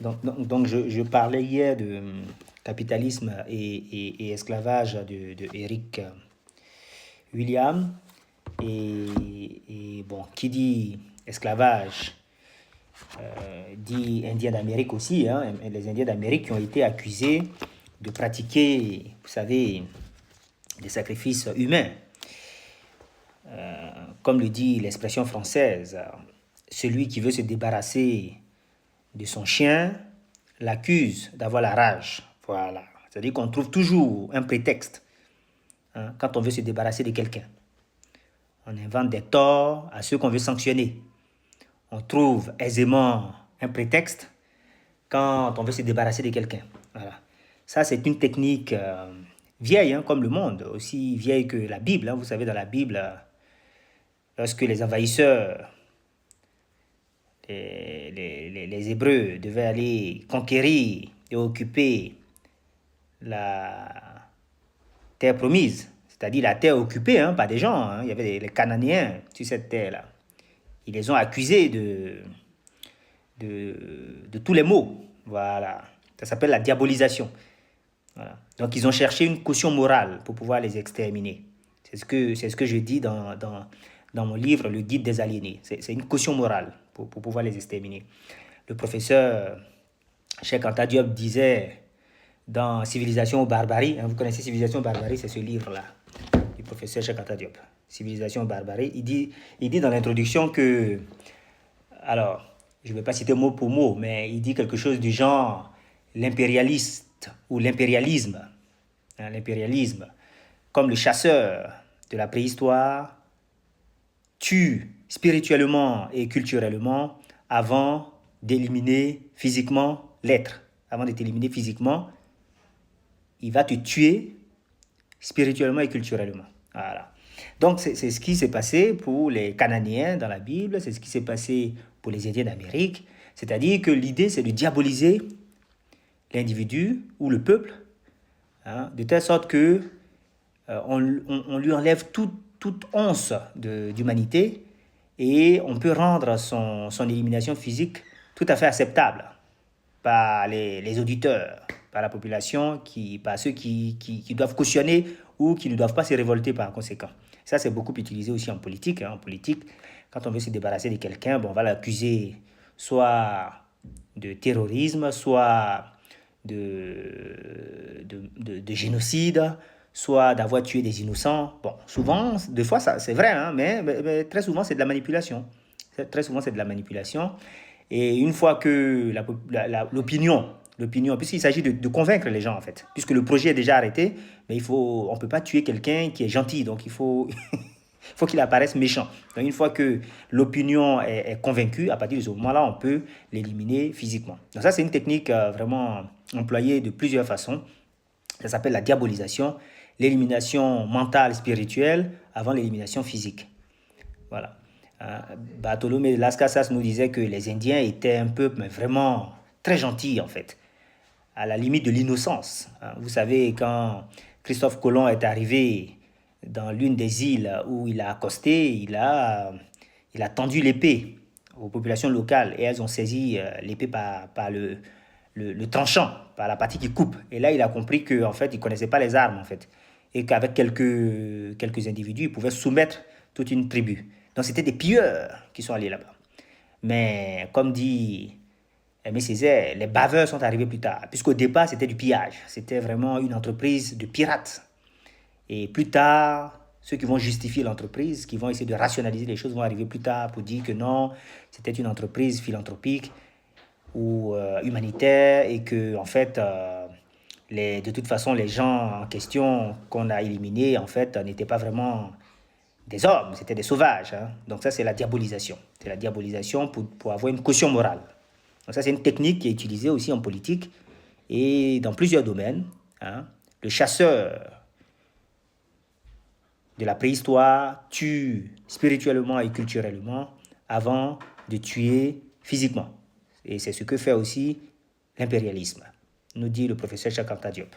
Donc, je parlais hier de capitalisme et esclavage de Eric William. Bon, qui dit esclavage dit Indiens d'Amérique aussi. Hein, les Indiens d'Amérique qui ont été accusés de pratiquer, vous savez, des sacrifices humains. Comme le dit l'expression française, celui qui veut se débarrasser de son chien l'accuse d'avoir la rage. Voilà. C'est-à-dire qu'on trouve toujours un prétexte hein, quand on veut se débarrasser de quelqu'un. On invente des torts à ceux qu'on veut sanctionner. On trouve aisément un prétexte quand on veut se débarrasser de quelqu'un. Voilà. Ça, c'est une technique vieille, hein, comme le monde, aussi vieille que la Bible. Hein. Vous savez, dans la Bible, lorsque les envahisseurs, les Hébreux, devaient aller conquérir et occuper la terre promise, c'est-à-dire la terre occupée hein, par des gens. Hein. Il y avait les Cananéens sur cette terre-là. Ils les ont accusés de tous les maux. Voilà. Ça s'appelle la diabolisation. Voilà. Donc, ils ont cherché une caution morale pour pouvoir les exterminer. C'est ce que je dis dans mon livre, Le Guide des aliénés. C'est une caution morale pour pouvoir les exterminer. Le professeur Cheikh Anta Diop disait dans Civilisation ou barbarie, hein, vous connaissez Civilisation ou barbarie, c'est ce livre-là, du professeur Cheikh Anta Diop. Civilisation ou barbarie, il dit dans l'introduction que, alors, je ne vais pas citer mot pour mot, mais il dit quelque chose du genre l'impérialiste ou l'impérialisme. Hein, l'impérialisme, comme le chasseur de la préhistoire, tue spirituellement et culturellement avant d'éliminer physiquement l'être. Avant de t'éliminer physiquement, il va te tuer spirituellement et culturellement. Voilà. Donc, c'est ce qui s'est passé pour les Cananéens dans la Bible, c'est ce qui s'est passé pour les Indiens d'Amérique. C'est-à-dire que l'idée, c'est de diaboliser l'individu ou le peuple, hein, de telle sorte que on lui enlève toute once d'humanité et on peut rendre son élimination physique tout à fait acceptable par les auditeurs, par la population, par ceux qui doivent cautionner ou qui ne doivent pas se révolter par conséquent. Ça, c'est beaucoup utilisé aussi en politique. Hein. En politique, quand on veut se débarrasser de quelqu'un, bon, on va l'accuser soit de terrorisme, soit de génocide, soit d'avoir tué des innocents. Bon, souvent, des fois, ça, c'est vrai, hein, mais très souvent, c'est de la manipulation. Très souvent, c'est de la manipulation. Et une fois que l'opinion, puisqu'il s'agit de convaincre les gens, en fait, puisque le projet est déjà arrêté, mais on ne peut pas tuer quelqu'un qui est gentil, donc il faut, faut qu'il apparaisse méchant. Donc une fois que l'opinion est convaincue, à partir de ce moment-là, on peut l'éliminer physiquement. Donc ça, c'est une technique vraiment employée de plusieurs façons. Ça s'appelle la diabolisation, l'élimination mentale, spirituelle, avant l'élimination physique. Voilà. Bartholomé de Las Casas nous disait que les Indiens étaient un peuple mais vraiment très gentil en fait, à la limite de l'innocence. Vous savez, quand Christophe Colomb est arrivé dans l'une des îles où il a accosté, il a tendu l'épée aux populations locales et elles ont saisi l'épée par le tranchant, par la partie qui coupe. Et là, il a compris qu'en fait, il ne connaissait pas les armes en fait. Et qu'avec quelques individus, il pouvait soumettre toute une tribu. Donc, c'était des pilleurs qui sont allés là-bas. Mais comme dit Aimé Césaire, les baveurs sont arrivés plus tard, puisqu'au départ, c'était du pillage. C'était vraiment une entreprise de pirates. Et plus tard, ceux qui vont justifier l'entreprise, qui vont essayer de rationaliser les choses, vont arriver plus tard pour dire que non, c'était une entreprise philanthropique ou humanitaire et que, en fait, de toute façon, les gens en question qu'on a éliminés, en fait, n'étaient pas vraiment des hommes, c'était des sauvages. Hein. Donc ça, c'est la diabolisation. C'est la diabolisation pour avoir une caution morale. Donc ça, c'est une technique qui est utilisée aussi en politique et dans plusieurs domaines. Hein. Le chasseur de la préhistoire tue spirituellement et culturellement avant de tuer physiquement. Et c'est ce que fait aussi l'impérialisme, nous dit le professeur Cheikh Anta Diop.